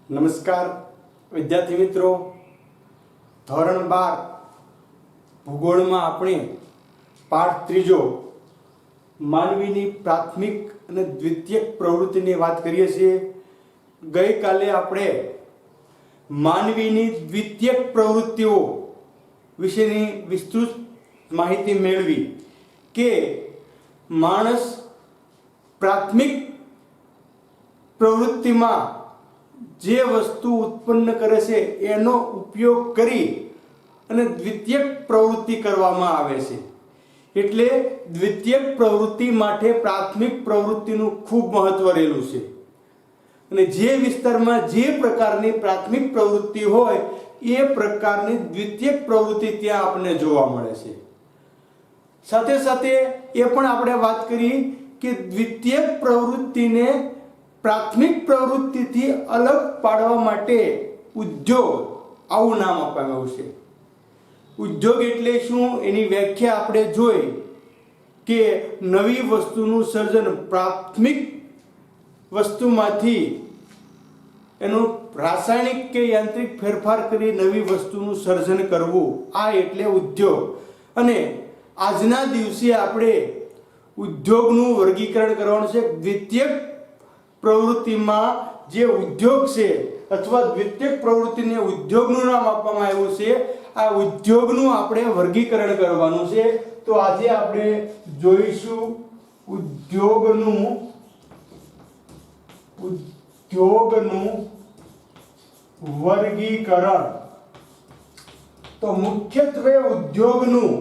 નમસ્કાર વિદ્યાર્થી મિત્રો, ધોરણ 12 ભૂગોળમાં આપણે પાઠ ત્રીજો માનવીની પ્રાથમિક અને દ્વિતીયક પ્રવૃત્તિની વાત કરીએ છીએ. ગઈકાલે આપણે માનવીની દ્વિતીયક પ્રવૃત્તિઓ વિશેની વિસ્તૃત માહિતી મેળવી કે માણસ પ્રાથમિક પ્રવૃત્તિમાં જે વસ્તુ ઉત્પન્ન કરે છે એનો ઉપયોગ કરી અને દ્વિતીયક પ્રવૃત્તિ કરવામાં આવે છે. એટલે દ્વિતીયક પ્રવૃત્તિ માટે પ્રાથમિક પ્રવૃત્તિનું ખૂબ મહત્વ રહેલું છે અને જે વિસ્તારમાં જે પ્રકારની પ્રાથમિક પ્રવૃત્તિ હોય એ પ્રકારની દ્વિતીયક પ્રવૃત્તિ ત્યાં આપણને જોવા મળે છે. સાથે સાથે એ પણ આપણે વાત કરી કે દ્વિતીયક પ્રવૃત્તિને પ્રાથમિક પ્રવૃત્તિથી અલગ પાડવા માટે ઉદ્યોગ આવું નામ આપવામાં આવ્યું છે. ઉદ્યોગ એટલે શું એની વ્યાખ્યા આપણે જોઈ કે નવી વસ્તુનું સર્જન પ્રાથમિક વસ્તુમાંથી એનું રાસાયણિક કે યાંત્રિક ફેરફાર કરી નવી વસ્તુનું સર્જન કરવું, આ એટલે ઉદ્યોગ. અને આજના દિવસે આપણે ઉદ્યોગનું વર્ગીકરણ કરવાનું છે. દ્વિતીયક પ્રવૃત્તિમાં જે ઉદ્યોગ છે અથવા દ્વિતીયક પ્રવૃત્તિને ઉદ્યોગનું નામ આપવામાં આવ્યું છે, આ ઉદ્યોગનું આપણે વર્ગીકરણ કરવાનું છે. તો આજે આપણે જોઈશું ઉદ્યોગનું વર્ગીકરણ. તો મુખ્યત્વે ઉદ્યોગનું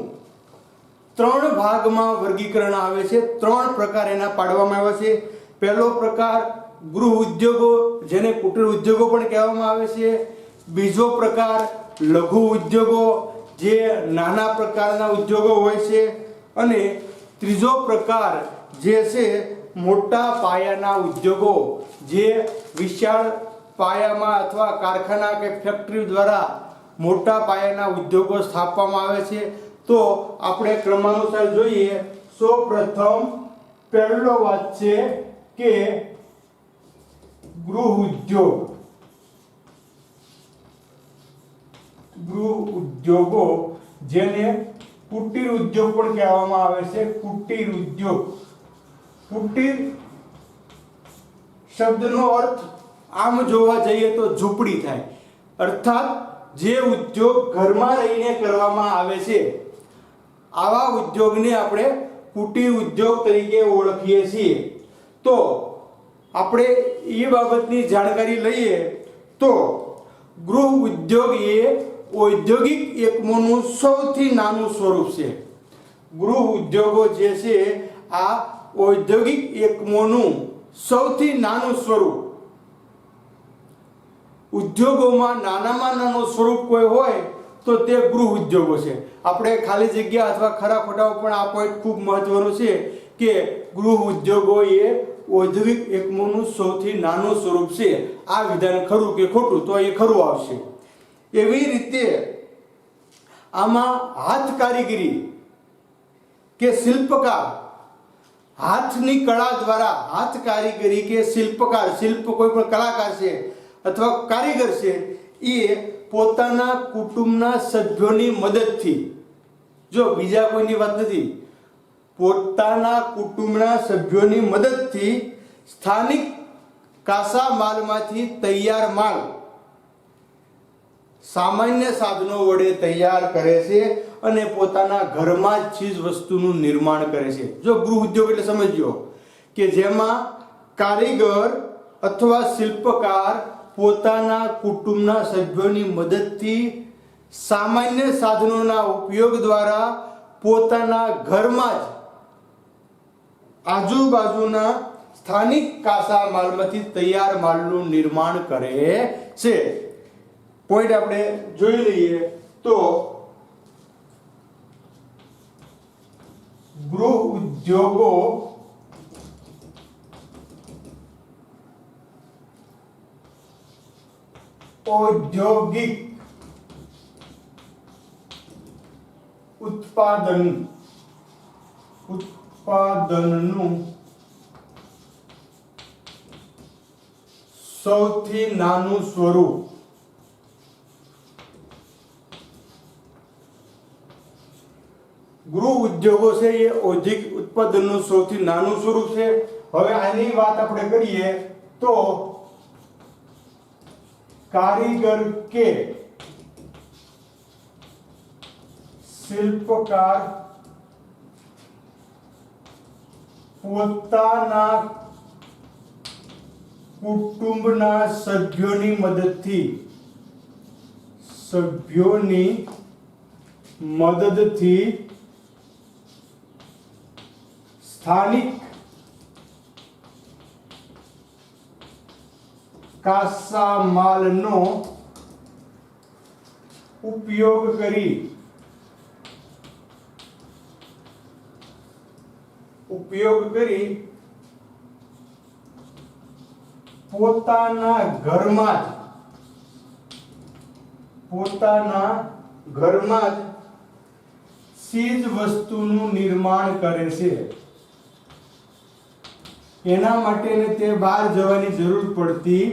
3 ભાગમાં વર્ગીકરણ આવે છે. 3 પ્રકાર એના પાડવામાં આવ્યા છે. પહેલો પ્રકાર ગૃહ ઉદ્યોગો, જેને કુટીર ઉદ્યોગો પણ કહેવામાં આવે છે. બીજો પ્રકાર લઘુ ઉદ્યોગો, જે નાના પ્રકારના ઉદ્યોગો હોય છે. અને ત્રીજો પ્રકાર જે છે મોટા પાયાના ઉદ્યોગો, જે વિશાળ પાયામાં અથવા કારખાના કે ફેક્ટરી દ્વારા મોટા પાયાના ઉદ્યોગો સ્થાપવામાં આવે છે. તો આપણે ક્રમાનુસાર જોઈએ. સૌપ્રથમ પહેલો વાત છે કે ગૃહ ઉદ્યોગો, જેને કુટીર ઉદ્યોગ પણ કહેવામાં આવે છે. કુટીર ઉદ્યોગ. કુટીર શબ્દનો અર્થ આમ જોવા જઈએ તો ઝૂંપડી થાય, અર્થાત જે ઉદ્યોગ ઘરમાં રહીને કરવામાં આવે છે આવા ઉદ્યોગને આપણે કુટીર ઉદ્યોગ તરીકે ઓળખીએ છીએ. તો આપણે એ બાબતની જાણકારી લઈએ તો ગૃહ ઉદ્યોગ એ ઔદ્યોગિક એકમોનું સૌથી નાનું સ્વરૂપ છે. ગૃહ ઉદ્યોગો જે છે આ ઔદ્યોગિક એકમોનું સૌથી નાનું સ્વરૂપ. ઉદ્યોગોમાં નાનામાં નાનું સ્વરૂપ કોઈ હોય તો તે ગૃહ ઉદ્યોગો છે. આપણે ખાલી જગ્યા અથવા ખરા ખોટા પણ આ પોઈન્ટ ખૂબ મહત્વનું છે કે ગૃહ ઉદ્યોગો એ ઔદ્યોગિક એકમોનું સૌથી નાનું સ્વરૂપ છે. આ વિધાન ખરું કે ખોટું? તો એ ખરું આવશે. એવી રીતે આમાં હાથ કારીગરી કે શિલ્પકાર, હાથની કળા દ્વારા હાથ કારીગરી કે શિલ્પકાર, શિલ્પ કોઈ પણ કલાકાર છે અથવા કારીગર છે, એ પોતાના કુટુંબના સભ્યોની મદદથી, જો બીજા કોઈની વાત નથી, પોતાના કુટુંબના સભ્યોની મદદથી સ્થાનિક કાચા માલમાંથી તૈયાર માલ સામાન્ય સાધનો વડે તૈયાર કરે છે અને પોતાના ઘરમાં જ ચીજ વસ્તુનું નિર્માણ કરે છે. જો ગૃહ ઉદ્યોગ એટલે સમજ્યો કે જેમાં કારીગર અથવા શિલ્પકાર પોતાના કુટુંબના સભ્યોની મદદથી સામાન્ય સાધનોના ઉપયોગ દ્વારા પોતાના ઘરમાં જ આજુબાજુના સ્થાનિક કાચા માલમાંથી તૈયાર માલનું નિર્માણ કરે છે. પોઈન્ટ આપણે જોઈ લઈએ તો ગૃહ ઉદ્યોગો ઔદ્યોગિક ઉત્પાદનનું સૌથી નાનું સ્વરૂપ. ગૃહ ઉદ્યોગો છે એ ઔદ્યોગિક ઉત્પાદનનું સૌથી નાનું સ્વરૂપ છે. હવે આની વાત આપણે કરીએ તો કારીગર કે શિલ્પકાર પોતાના કુટુંબના સભ્યોની મદદથી સ્થાનિક કાચા માલનો ઉપયોગ કરી પોતાના ઘરમાં જ ચીજ વસ્તુનું નિર્માણ કરે છે. એના માટે તે બહાર જવાની જરૂર પડતી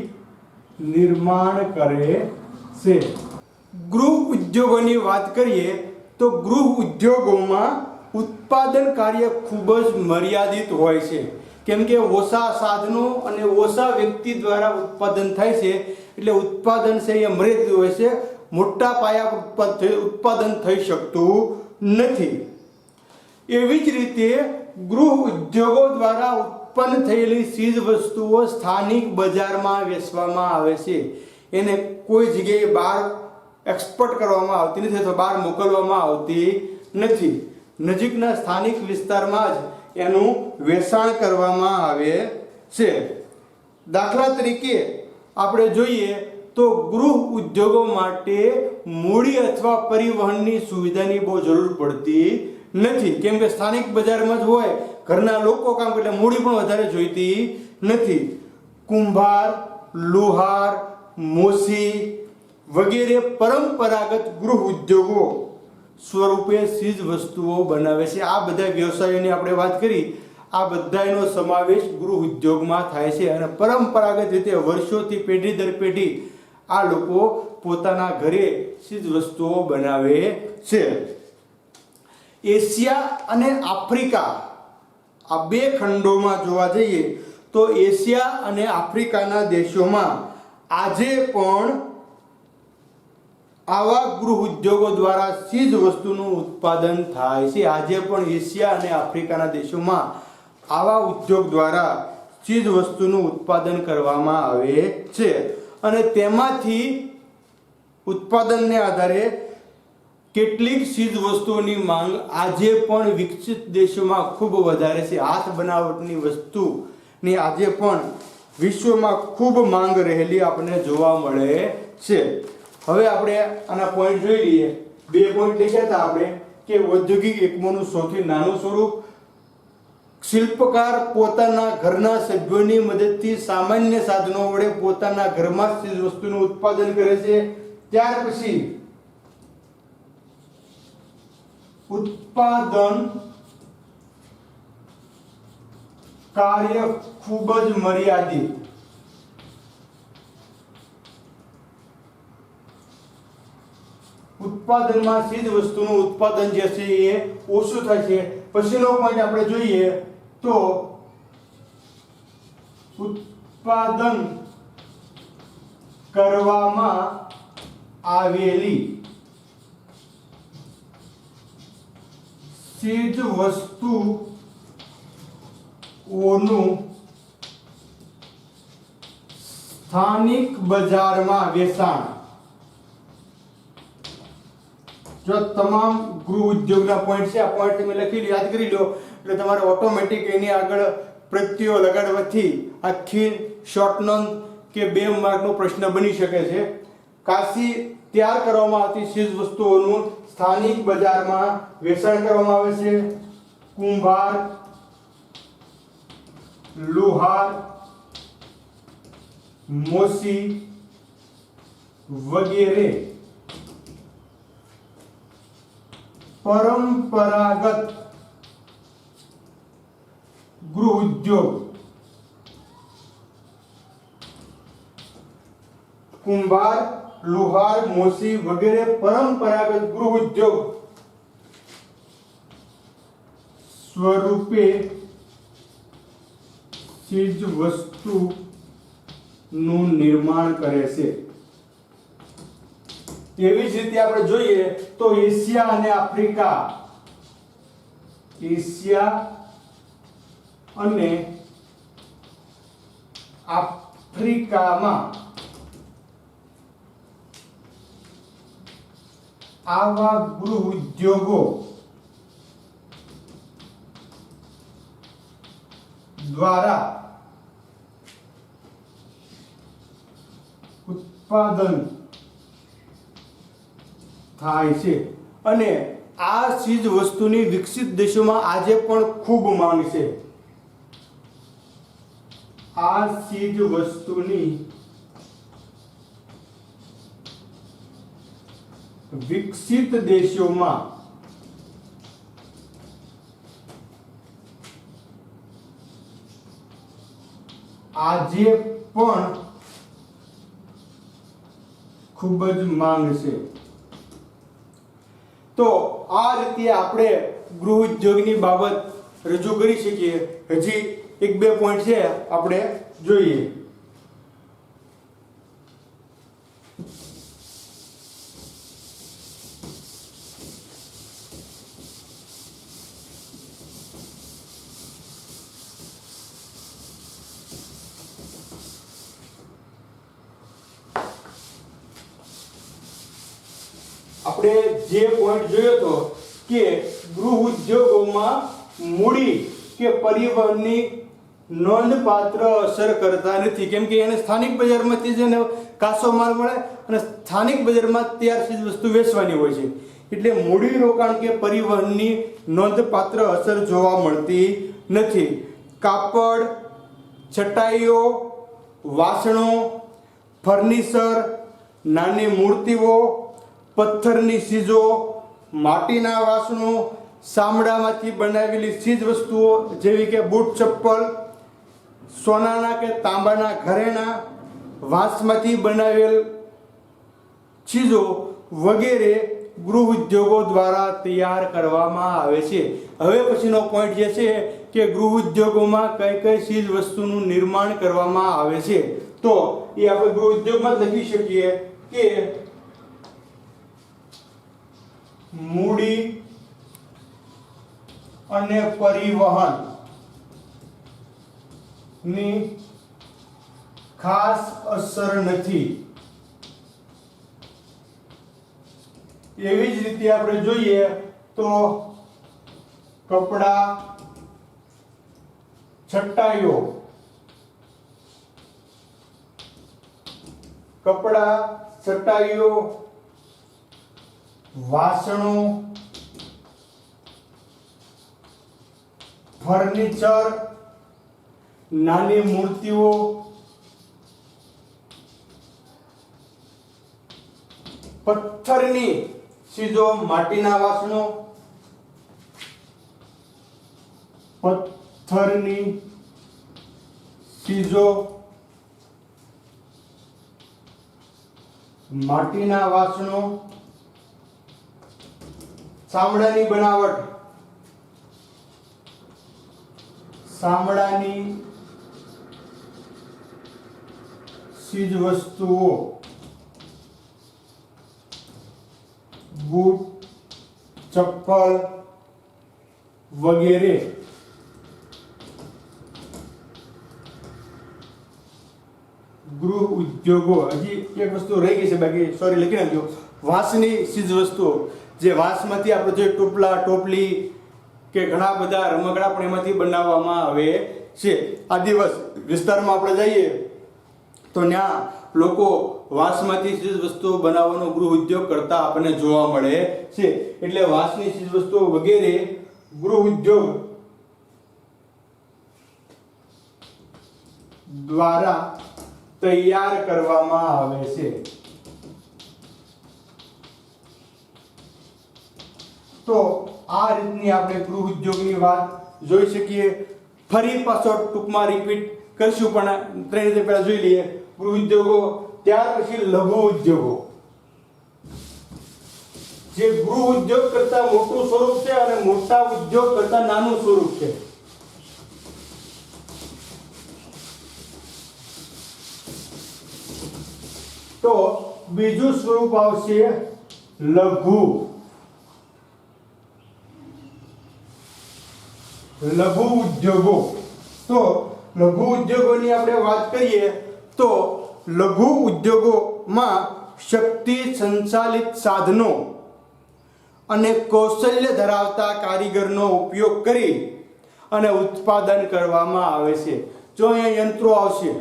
નિર્માણ કરે છે. ગૃહ ઉદ્યોગોની વાત કરીએ તો ગૃહ ઉદ્યોગોમાં ઉત્પાદન કાર્ય ખૂબ જ મર્યાદિત હોય છે, કેમ કે ઓછા સાધનો અને ઓછા વ્યક્તિ દ્વારા ઉત્પાદન થાય છે, એટલે ઉત્પાદન છે એ મર્યાદિત હોય છે. મોટા પાયા ઉત્પાદન થઈ શકતું નથી. એવી જ રીતે ગૃહ ઉદ્યોગો દ્વારા ઉત્પન્ન થયેલી ચીજ વસ્તુઓ સ્થાનિક બજારમાં વેચવામાં આવે છે. એને કોઈ જગ્યાએ બહાર એક્સપોર્ટ કરવામાં આવતી નથી અથવા બહાર મોકલવામાં આવતી નથી. નજીકના સ્થાનિક વિસ્તારમાં જ એનું વેચાણ કરવામાં આવે છે. દાખલા તરીકે આપણે જોઈએ તો ગૃહ ઉદ્યોગો માટે મૂડી અથવા પરિવહનની સુવિધાની બહુ જરૂર પડતી નથી, કેમ કે સ્થાનિક બજારમાં જ હોય. ઘરના લોકો કામ કરે, મૂડી પણ વધારે જોઈતી નથી. કુંભાર, લુહાર, મોસી વગેરે પરંપરાગત ગૃહ ઉદ્યોગો સ્વરૂપે ચીજ વસ્તુઓ બનાવે છે. આ બધા વ્યવસાયોની આપણે વાત કરી, આ બધાનો સમાવેશ ગૃહ ઉદ્યોગમાં થાય છે. અને પરંપરાગત રીતે વર્ષોથી પેઢી દર પેઢી આ લોકો પોતાના ઘરે ચીજ વસ્તુઓ બનાવે છે. એશિયા અને આફ્રિકા આ બે ખંડોમાં જોવા જઈએ તો એશિયા અને આફ્રિકાના દેશોમાં આજે પણ આવા ગૃહ ઉદ્યોગો દ્વારા ચીજ વસ્તુનું ઉત્પાદન થાય છે. આજે પણ એશિયા અને આફ્રિકાના દેશોમાં આવા ઉદ્યોગ દ્વારા ચીજ વસ્તુનું ઉત્પાદન કરવામાં આવે છે. અને તેમાંથી ઉત્પાદનને આધારે કેટલીક ચીજ વસ્તુઓની માંગ આજે પણ વિકસિત દેશોમાં ખૂબ વધારે છે. હાથ બનાવટની વસ્તુની આજે પણ વિશ્વમાં ખૂબ માંગ રહેલી આપણને જોવા મળે છે. હવે આપણે આના પોઈન્ટ જોઈ લઈએ. બે પોઈન્ટ લખ્યા હતા આપણે કે ઔદ્યોગિક એકમોનું સૌથી નાનું સ્વરૂપ, શિલ્પકાર પોતાના ઘરના સભ્યોની મદદથી સામાન્ય સાધનો વડે પોતાના ઘરમાં ચીજ વસ્તુનું ઉત્પાદન કરે છે. ત્યાર પછી ઉત્પાદન કાર્ય ખૂબ જ મર્યાદિત. ઉત્પાદનમાં ચીજ વસ્તુનું ઉત્પાદન જે છે એ ઓછું થાય છે. પછીનો પોઈન્ટ આપણે જોઈએ તો ઉત્પાદન કરવામાં આવેલી ચીજ વસ્તુઓનું સ્થાનિક બજારમાં વેચાણ. જો તમામ ગૃહ ઉદ્યોગના પોઈન્ટ છે, આ પોઈન્ટ તમે લખી યાદ કરી લો એટલે તમારે ઓટોમેટિક એની આગળ પ્રત્યયો લગાડવાથી આખી શોર્ટ નોંધ કે 2 માર્કનો પ્રશ્ન બની શકે છે. કાચી તૈયાર કરવામાં આવતી ચીજ વસ્તુઓનું સ્થાનિક બજારમાં વેચાણ કરવામાં આવે છે. કુંભાર, લુહાર, મોસી વગેરે પરંપરાગત ગૃહ ઉદ્યોગ કુંભાર, લુહાર, મોચી વગેરે પરંપરાગત ગૃહ ઉદ્યોગ સ્વરૂપે ચીજ વસ્તુનું નિર્માણ કરે છે. એવી જ રીતે આપણે જોઈએ તો એશિયા અને આફ્રિકા, એશિયા અને આફ્રિકામાં આવા ગૃહ ઉદ્યોગો દ્વારા ઉત્પાદન થાય છે અને આ ચીજ વસ્તુની વિકસિત દેશોમાં આજે પણ ખૂબ માંગ છે. આ ચીજ વસ્તુની વિકસિત દેશોમાં આજે પણ ખૂબ જ માંગ છે. તો આ રીતે આપણે ગૃહ ઉદ્યોગની બાબત રજૂ કરી શકીએ. હજી એક બે પોઈન્ટ છે આપણે જોઈએ. આપણે જે પોઈન્ટ જોયો તો કે ગૃહ ઉદ્યોગોમાં મૂડી કે પરિવહનની નોંધપાત્ર અસર કરતા નથી, કેમ કે એને સ્થાનિક બજારમાંથી જેને કાચો માલ મળે અને સ્થાનિક બજારમાં તૈયાર ચીજ વસ્તુ વેચવાની હોય છે. એટલે મૂડી રોકાણ કે પરિવહનની નોંધપાત્ર અસર જોવા મળતી નથી. કાપડ, ચટાઈઓ, વાસણો, ફર્નિચર, નાની મૂર્તિઓ, પથ્થરની ચીજો, માટીના વાસણો, ચામડામાંથી બનાવેલી ચીજ વસ્તુઓ જેવી કે બૂટ, ચપ્પલ, સોનાના કે તાંબાના ઘરેણાં, વાંસમાંથી બનાવેલ ચીજો વગેરે ગૃહ ઉદ્યોગો દ્વારા તૈયાર કરવામાં આવે છે. હવે પછીનો પોઈન્ટ જે છે કે ગૃહ ઉદ્યોગોમાં કઈ કઈ ચીજ વસ્તુનું નિર્માણ કરવામાં આવે છે, તો એ આપણે ગૃહ ઉદ્યોગમાં જ લખી શકીએ કે મૂડી અને પરિવહન ની ખાસ અસર નથી. એવી જ રીતે આપણે જોઈએ તો કપડા, ચટાઈઓ, વાસણો, ફર્નિચર, નાની મૂર્તિઓ, પથ્થરની ચીજો, માટીના વાસણો, પથ્થરની ચીજો, માટીના વાસણો, ચામડાની બનાવટ, ચામડાની ચીજ વસ્તુઓ, બૂટ, ચપ્પલ વગેરે ગૃહ ઉદ્યોગો. હજી એક વસ્તુ રહી ગઈ છે, બાકી સોરી લખી નાખજો. વાંસની ચીજ વસ્તુઓ, જે વાંસમાંથી આપણે જે ટોપલા, ટોપલી કે ઘણા બધા રમકડા પણ એમાંથી બનાવવામાં આવે છે. આદિવાસી વિસ્તારમાં આપણે જઈએ તો ત્યાં લોકો વાંસમાંથી ચીજ વસ્તુઓ બનાવવાનો ગૃહ ઉદ્યોગ કરતા આપણને જોવા મળે છે. એટલે વાંસની ચીજ વસ્તુઓ વગેરે ગૃહ ઉદ્યોગ દ્વારા તૈયાર કરવામાં આવે છે. તો આ રીતની આપણે ગૃહ ઉદ્યોગની વાત જોઈ શકીએ. ફરી પાછો ટૂંકમાં રિપીટ કરશું, પણ ત્રણ રીતે પહેલા જોઈ લઈએ. ગૃહ ઉદ્યોગો ત્યાર પછી લઘુ ઉદ્યોગો, જે ગૃહ ઉદ્યોગ કરતા મોટું સ્વરૂપ છે અને મોટા ઉદ્યોગ કરતા નાનું સ્વરૂપ છે. તો બીજું સ્વરૂપ આવશે લઘુ ઉદ્યોગો. તો લઘુ ઉદ્યોગોની આપણે વાત કરીએ તો લઘુ ઉદ્યોગોમાં શક્તિ સંચાલિત સાધનો અને કૌશલ્ય ધરાવતા કારીગરનો ઉપયોગ કરી અને ઉત્પાદન કરવામાં આવે છે. જો અહીંયા યંત્રો આવશે,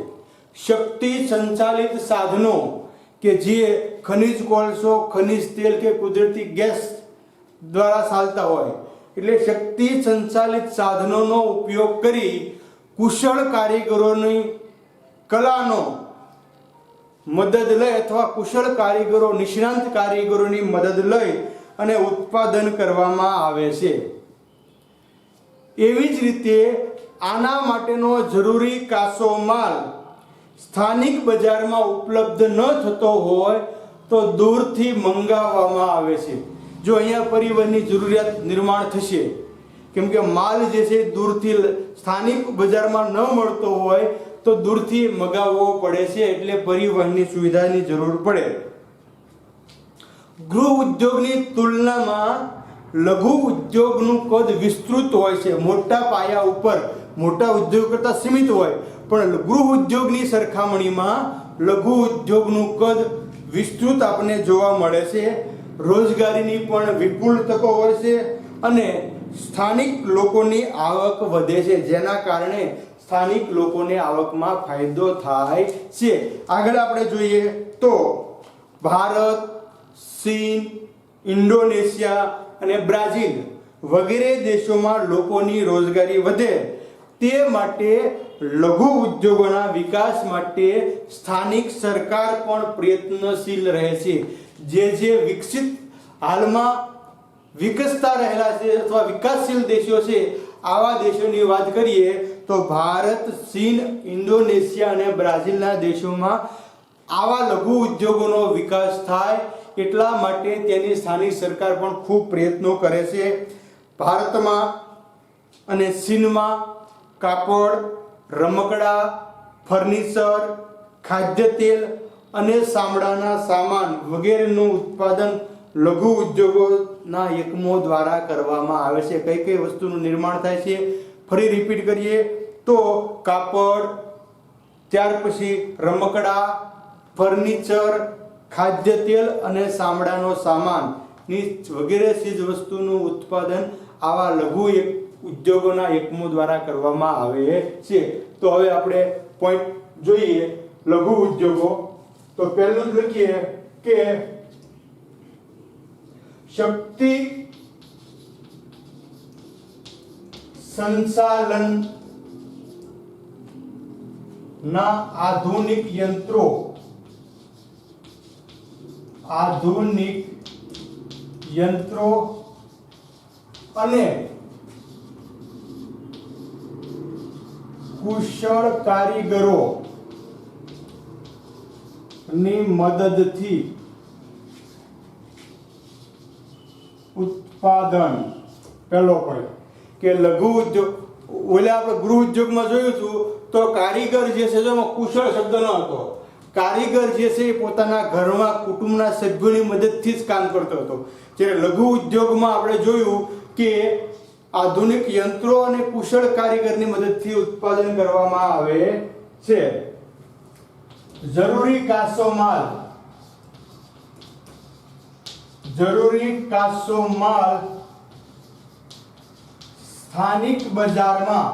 શક્તિ સંચાલિત સાધનો કે જે ખનિજ કોલસો, ખનિજ તેલ કે કુદરતી ગેસ દ્વારા ચાલતા હોય, એટલે શક્તિ સંચાલિત સાધનોનો ઉપયોગ કરી કુશળ કારીગરોની કલાનો મદદ લઈ અથવા કુશળ કારીગરો, નિષ્ણાંત કારીગરોની મદદ લઈ અને ઉત્પાદન કરવામાં આવે છે. એવી જ રીતે આના માટેનો જરૂરી કાચો માલ સ્થાનિક બજારમાં ઉપલબ્ધ ન થતો હોય તો દૂરથી મંગાવવામાં આવે છે. જો અહીંયા પરિવહનની જરૂરિયાત નિર્માણ થશે, કેમ કે માલ જે છે દૂરથી સ્થાનિક બજારમાં ન મળતો હોય તો દૂરથી મંગાવવો પડે છે, એટલે પરિવહનની સુવિધાની જરૂર પડે. ગૃહ ઉદ્યોગની તુલનામાં લઘુ ઉદ્યોગનું કદ વિસ્તૃત હોય છે. મોટા પાયા ઉપર મોટા ઉદ્યોગ કરતાં સીમિત હોય, પણ ગૃહ ઉદ્યોગની સરખામણીમાં લઘુ ઉદ્યોગનું કદ વિસ્તૃત આપણને જોવા મળે છે. રોજગારીની પણ વિપુલ તકો હોય છે અને સ્થાનિક લોકોની આવક વધે છે, જેના કારણે સ્થાનિક લોકોને આવકમાં ફાયદો થાય છે. આગળ આપણે જોઈએ તો ભારત, ચીન, ઇન્ડોનેશિયા અને બ્રાઝિલ વગેરે દેશોમાં લોકોની રોજગારી વધે તે માટે લઘુ ઉદ્યોગોના વિકાસ માટે સ્થાનિક સરકાર પણ પ્રયત્નશીલ રહે છે. જે વિકસિત હાલમાં વિકસતા રહેલા છે અથવા વિકાસશીલ દેશો છે, આવા દેશોની વાત કરીએ તો ભારત, ચીન, ઇન્ડોનેશિયા અને બ્રાઝિલના દેશોમાં આવા લઘુ ઉદ્યોગોનો વિકાસ થાય એટલા માટે તેની સ્થાનિક સરકાર પણ ખૂબ પ્રયત્નો કરે છે. ભારતમાં અને ચીનમાં કાપડ, રમકડા, ફર્નિચર, ખાદ્ય તેલ અને ચામડાના સામાન વગેરેનું ઉત્પાદન લઘુ ઉદ્યોગોના એકમો દ્વારા કરવામાં આવે છે. કઈ કઈ વસ્તુનું નિર્માણ થાય છે ફરી રિપીટ કરીએ તો કાપડ, ત્યાર પછી રમકડા, ફર્નિચર, ખાદ્ય તેલ અને ચામડાનો સામાનની વગેરે ચીજ વસ્તુનું ઉત્પાદન આવા લઘુ ઉદ્યોગોના એકમો દ્વારા કરવામાં આવે છે. તો હવે આપણે પોઈન્ટ જોઈએ લઘુ ઉદ્યોગો. તો પહેલું જ લખીએ કે શક્તિ સંચાલન ના આધુનિક યંત્રો અને કુશળ કારીગરો ની મદદથી ઉત્પાદન. પહેલો પડે કે લઘુ ઉદ્યોગ, ઓલા આપણે ગૃહ ઉદ્યોગમાં જોયું હતું તો કારીગર જે છે એમાં કુશળ શબ્દ ન હતો. કારીગર જે છે એ પોતાના ઘરમાં કુટુંબના સભ્યોની મદદથી જ કામ કરતો હતો. જ્યારે લઘુ ઉદ્યોગમાં આપણે જોયું કે આધુનિક યંત્રો અને કુશળ કારીગરની મદદથી ઉત્પાદન કરવામાં આવે છે. જરૂરી કાચો માલ સ્થાનિક બજારમાં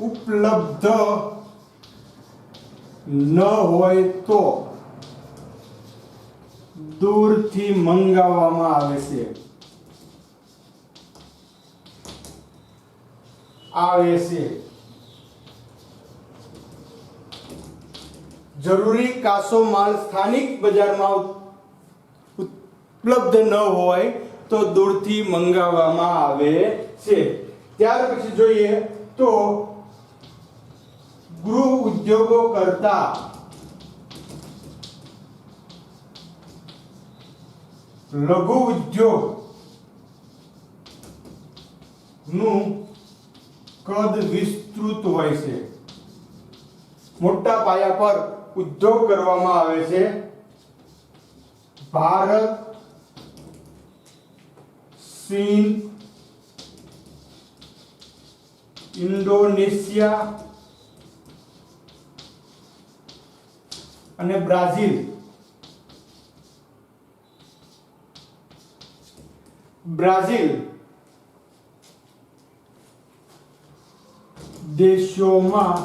ઉપલબ્ધ ન હોય તો દૂરથી મંગાવવામાં આવે છે. જરૂરી કાચો માલ સ્થાનિક બજારમાં ઉપલબ્ધ ન હોય તો દૂરથી મંગાવવામાં આવે છે. ત્યાર પછી જોઈએ તો ગૃહ ઉદ્યોગો કરતા લઘુ ઉદ્યોગ નું કદ વિસ્તૃત હોય છે. મોટા પાયા પર ઉદ્યોગ કરવામાં આવે છે. ભારત, ચીન, ઇન્ડોનેશિયા અને બ્રાઝિલ દેશોમાં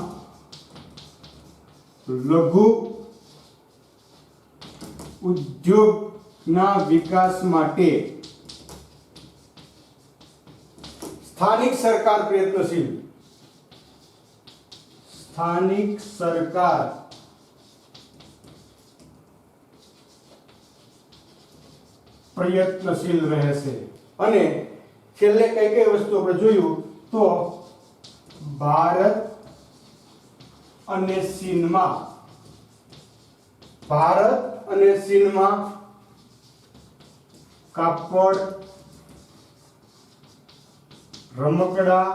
લઘુ ઉદ્યોગના વિકાસ માટે સ્થાનિક સરકાર પ્રયત્નશીલ રહેશે. અને છેલ્લે કઈ વસ્તુ આપણે જોયું તો ભારત અને ચીનમાં કાપડ, રમકડા,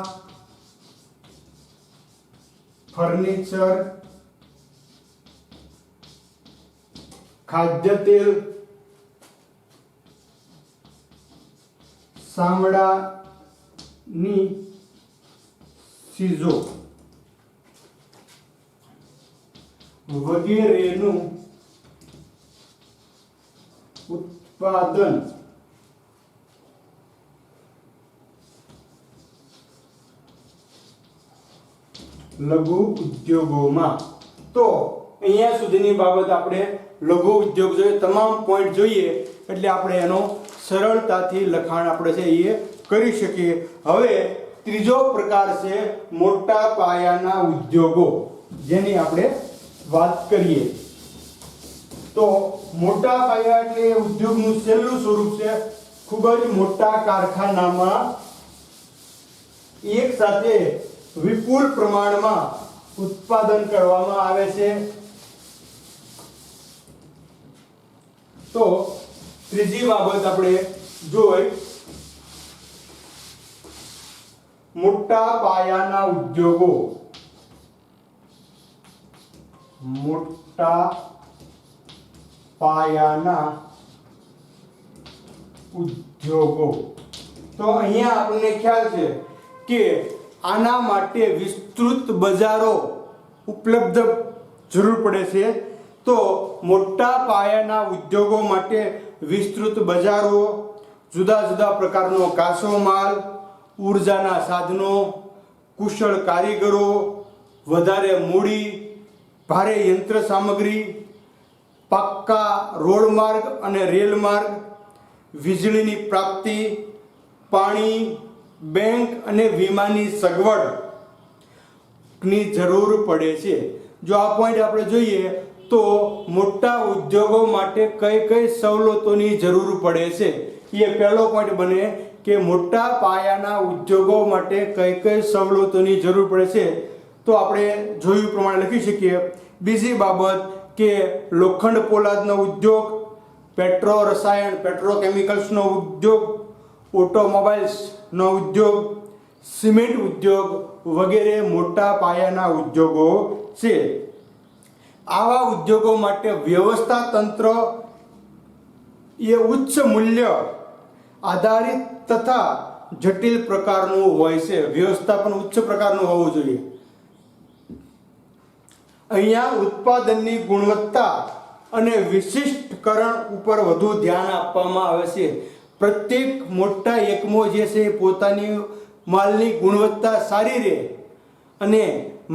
ફર્નિચર, ખાદ્ય તેલ, ચામડાની ચીજો વગેરેનું ઉત્પાદન લઘુ ઉદ્યોગોમાં. તો અહીંયા સુધીની બાબત આપણે લઘુ ઉદ્યોગ જોઈએ, તમામ પોઈન્ટ જોઈએ એટલે આપણે એનો સરળતાથી લખાણ આપણે છે એ કરી શકીએ. હવે ત્રીજો પ્રકાર છે મોટા પાયાના ઉદ્યોગો, જેની આપણે વાત કરીએ. તો મોટા પાયા એટલે ઉદ્યોગનું છેલ્લું સ્વરૂપ છે. ખૂબ જ મોટા કારખાનામાં એક સાથે વિપુલ પ્રમાણમાં ઉત્પાદન કરવામાં આવે છે. તો ત્રીજી બાબત આપણે જોઈ મોટા પાયાના ઉદ્યોગો. મોટા પાયાના ઉદ્યોગો. તો અહીંયા આપણને ખ્યાલ છે કે આના માટે વિસ્તૃત બજારો ઉપલબ્ધ જરૂર પડે છે. તો મોટા પાયાના ઉદ્યોગો માટે વિસ્તૃત બજારો, જુદા જુદા પ્રકારનો કાચો માલ, ઉર્જાના સાધનો, કુશળ કારીગરો, વધારે મૂડી, ભારે યંત્ર સામગ્રી, પાક્કા રોડ માર્ગ અને રેલ માર્ગ, વીજળીની પ્રાપ્તિ, પાણી, બેંક અને વીમાની સગવડની જરૂર પડે છે. જો આ પોઈન્ટ આપણે જોઈએ તો મોટા ઉદ્યોગો માટે કઈ સવલતોની જરૂર પડે છે, એ પહેલો પોઈન્ટ બને કે મોટા પાયાના ઉદ્યોગો માટે કઈ સવલતોની જરૂર પડે છે. તો આપણે જોયું પ્રમાણે લખી શકીએ. બીજી બાબત કે લોખંડ પોલાદનો ઉદ્યોગ, પેટ્રો રસાયણ પેટ્રોકેમિકલ્સનો ઉદ્યોગ, ઓટોમોબાઈલ્સનો ઉદ્યોગ, સિમેન્ટ ઉદ્યોગ વગેરે મોટા પાયાના ઉદ્યોગો છે. આવા ઉદ્યોગો માટે વ્યવસ્થા તંત્ર એ ઉચ્ચ મૂલ્ય આધારિત તથા જટિલ પ્રકારનું હોય છે. વ્યવસ્થાપન ઉચ્ચ પ્રકારનું હોવું જોઈએ. અહીંયા ઉત્પાદનની ગુણવત્તા અને વિશિષ્ટકરણ ઉપર વધુ ધ્યાન આપવામાં આવે છે. પ્રત્યેક મોટા એકમો જે છે પોતાની માલની ગુણવત્તા સારી રહે અને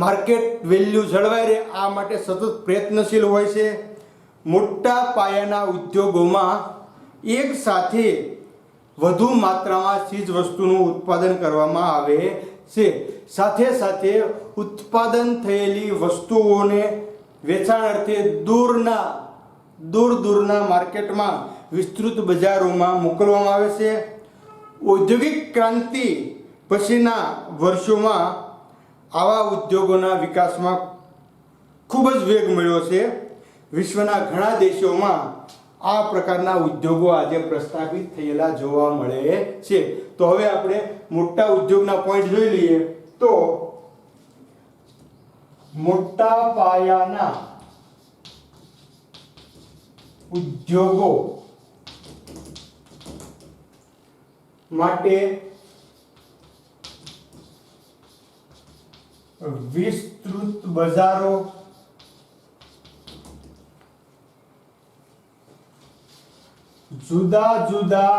માર્કેટ વેલ્યુ જળવાઈ રહે આ માટે સતત પ્રયત્નશીલ હોય છે. મોટા પાયાના ઉદ્યોગોમાં એક સાથે વધુ માત્રામાં ચીજ વસ્તુનું ઉત્પાદન કરવામાં આવે છે. સાથે સાથે ઉત્પાદન થયેલી વસ્તુઓને વેચાણ અર્થે દૂરના માર્કેટમાં વિસ્તૃત બજારોમાં મોકલવામાં આવે છે. ઔદ્યોગિક ક્રાંતિ પછીના વર્ષોમાં આવા ઉદ્યોગોના વિકાસમાં ખૂબ જ વેગ મળ્યો છે. વિશ્વના ઘણા દેશોમાં આ પ્રકારના ઉદ્યોગો આજે પ્રસ્થાપિત થયેલા જોવા મળે છે. તો હવે આપણે મોટા ઉદ્યોગના પોઈન્ટ જોઈ લઈએ. તો મોટા પાયાના ઉદ્યોગો માટે વિસ્તૃત બજારો, જુદા જુદા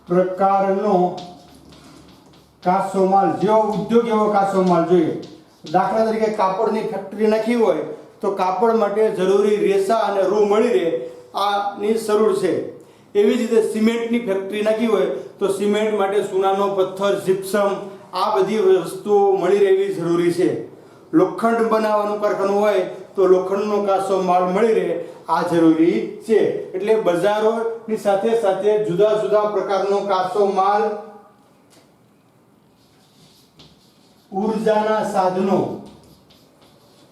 પ્રકારનો કાચો માલ, જેવો ઉદ્યોગ એવો કાચો માલ જોઈએ. દાખલા તરીકે કાપડની ફેક્ટરી નાખી હોય તો કાપડ માટે જરૂરી રેસા અને રૂ મળી રહે, આની જરૂર છે. એવી જ રીતે સિમેન્ટની ફેક્ટરી નાખી હોય તો સિમેન્ટ માટે ચૂનાનો પથ્થર, જીપ્સમ, આ બધી વસ્તુઓ મળી રહેવી જરૂરી છે. લોખંડ બનાવવાનું કારખાનું હોય તો લોખંડનો કાચો માલ મળી રહે, આ જરૂરી છે. એટલે બજારોની સાથે સાથે જુદા જુદા પ્રકારનો કાચો માલ, ઉર્જાના સાધનો,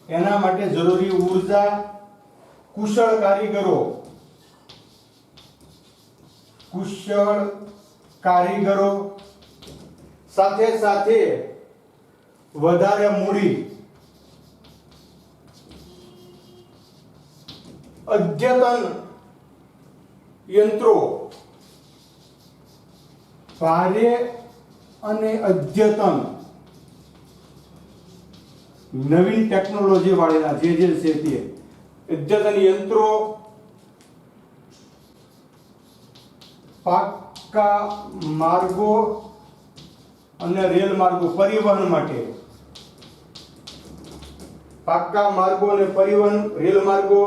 એના માટે જરૂરી ઉર્જા, કુશળ કારીગરો, સાથે સાથે વધારે મૂડી, અદ્યતન યંત્રો, ભારે અને અદ્યતન નવીન ટેકનોલોજી વાળેલા જે છે તે અદ્યતન યંત્રો, પાક્કા માર્ગો અને રેલ માર્ગો, પરિવહન માટે પાક્કા માર્ગો અને પરિવહન રેલ માર્ગો,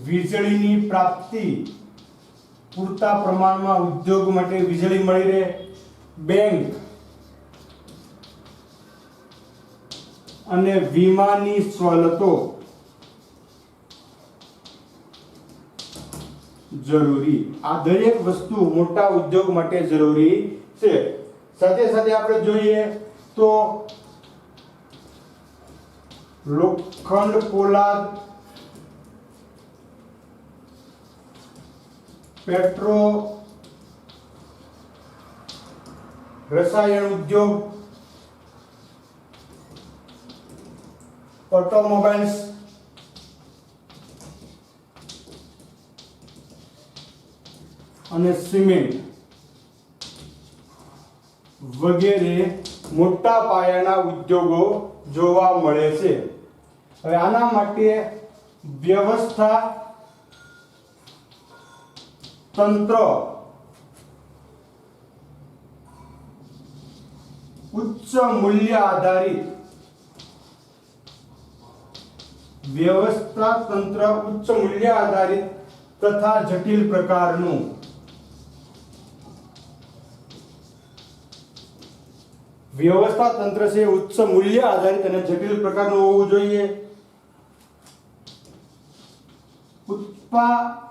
વીજળીની પ્રાપ્તિ, પૂરતા પ્રમાણમાં ઉદ્યોગ માટે વીજળી મળી રહે, બેંક અને વીમાની સવલતો જરૂરી. આ દરેક વસ્તુ મોટા ઉદ્યોગ માટે જરૂરી છે. સાથે સાથે આપણે જોઈએ તો લોખંડ, પોલાદ, પેટ્રો રસાયણ ઉદ્યોગ, ઓટોમોબાઈલ્સ, અને સિમેન્ટ વગેરે મોટા પાયાના ઉદ્યોગો જોવા મળે છે. હવે આના માટે વ્યવસ્થા તંત્ર ઉચ્ચ મૂલ્ય આધારિત, વ્યવસ્થા તંત્ર ઉચ્ચ મૂલ્ય આધારિત તથા જટિલ પ્રકારનું. વ્યવસ્થા તંત્ર છે ઉચ્ચ મૂલ્ય આધારિત અને જટિલ પ્રકારનું હોવું જોઈએ. ઉત્પાદનની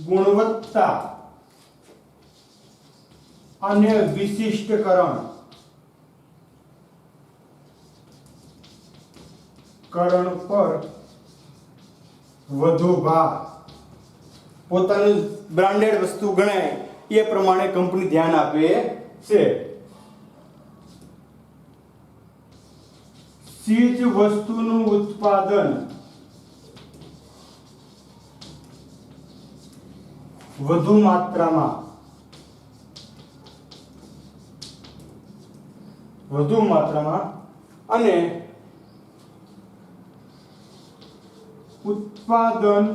ગુણવત્તા અને વિશિષ્ટકરણ પર વધુ ભાર, પોતાનું બ્રાન્ડેડ વસ્તુ ગણાય એ પ્રમાણે કંપની ધ્યાન આપે છે. ચીજ વસ્તુનું ઉત્પાદન વધુ માત્રામાં અને ઉત્પાદન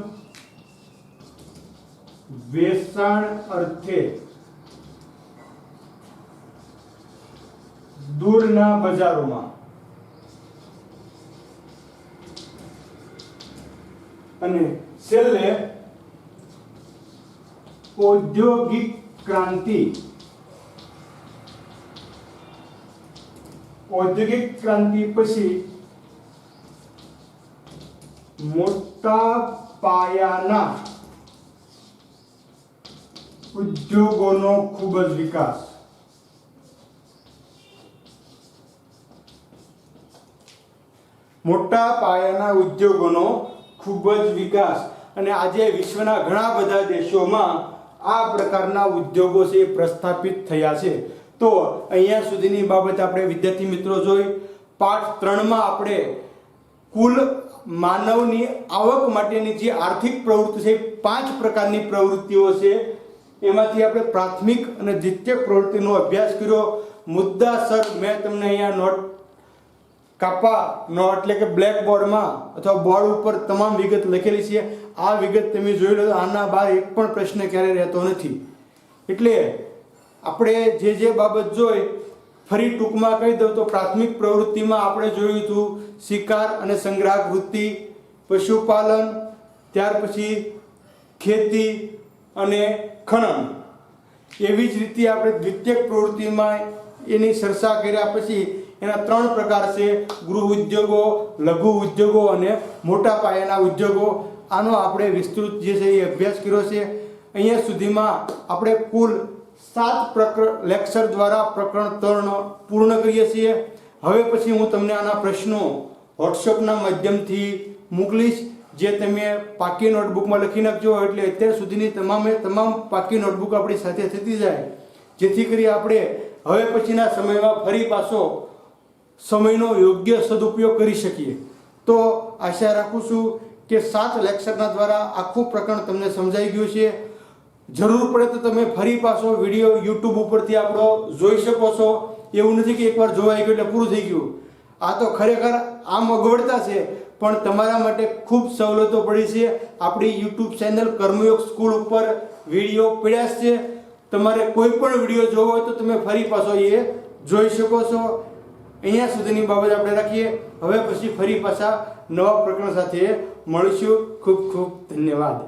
વેચાણ અર્થે દૂરના બજારોમાં અને છેલ્લે ઔદ્યોગિક ક્રાંતિ પછી મોટા પાયાના ઉદ્યોગોનો ખૂબ જ વિકાસ. મોટા પાયાના ઉદ્યોગોનો ખૂબ જ વિકાસ. અને આજે વિશ્વના ઘણા બધા દેશોમાં આ પ્રકારના ઉદ્યોગો છે એ પ્રસ્થાપિત થયા છે. તો અહીંયા સુધીની બાબત આપણે વિદ્યાર્થી મિત્રો જોઈ. પાઠ 3માં આપણે કુલ માનવની આવક માટેની જે આર્થિક પ્રવૃત્તિ છે 5 પ્રકારની પ્રવૃત્તિઓ છે એમાંથી આપણે પ્રાથમિક અને દ્વિતીયક પ્રવૃત્તિનો અભ્યાસ કર્યો. મુદ્દાસર મેં તમને અહીંયા નોટ એટલે કે બ્લેક બોર્ડમાં અથવા બોર્ડ ઉપર તમામ વિગત લખેલી છે. આ વિગત તમે જોઈ લો. આના બહાર એક પણ પ્રશ્ન ક્યારે રહેતો નથી. એટલે આપણે જે બાબત જોઈ ફરી ટૂંકમાં કહી દઉં તો પ્રાથમિક પ્રવૃત્તિમાં આપણે જોયું હતું શિકાર અને સંગ્રાહક વૃત્તિ, પશુપાલન, ત્યાર પછી ખેતી અને ખનન. એવી જ રીતે આપણે દ્વિતીયક પ્રવૃત્તિમાં એની ચર્ચા કર્યા પછી એના 3 પ્રકાર છે: ગૃહ ઉદ્યોગો, લઘુ ઉદ્યોગો અને મોટા પાયાના ઉદ્યોગો. આનો આપણે વિસ્તૃત જે છે એ અભ્યાસ કર્યો છે. અહીંયા સુધીમાં આપણે કુલ 7 લેક્ચર દ્વારા પ્રકરણ 3 પૂર્ણ કરીએ છીએ. હવે પછી હું તમને આના પ્રશ્નો વોટ્સઅપના માધ્યમથી મોકલીશ, જે તમે પાકી નોટબુકમાં લખી નાખજો. એટલે અત્યાર સુધીની તમામ પાકી નોટબુક આપણી સાથે થતી જાય, જેથી કરી આપણે હવે પછીના સમયમાં ફરી પાછો સમયનો યોગ્ય સદુપયોગ કરી શકીએ. તો આશા રાખું છું કે 7 લેક્ચરના દ્વારા આખું પ્રકરણ તમને સમજાઈ ગયું છે. જરૂર પડે તો તમે ફરી પાછો વિડીયો યુટ્યુબ ઉપરથી આપણો જોઈ શકો છો. એવું નથી કે એકવાર જોવાઈ ગયું એટલે પૂરું થઈ ગયું. આ તો ખરેખર આમ અગવડતા છે, પણ તમારા માટે ખૂબ સવલતો પડી છે. આપણી યુટ્યુબ ચેનલ કર્મયોગ સ્કૂલ ઉપર વિડીયો પડ્યા છે. તમારે કોઈ પણ વિડીયો જોવો હોય તો તમે ફરી પાછો એ જોઈ શકો છો. અહીંયા સુધીની બાબત આપણે રાખીએ. હવે પછી ફરી પાછા નવા પ્રકરણ સાથે મળીશું. ખૂબ ખૂબ ધન્યવાદ.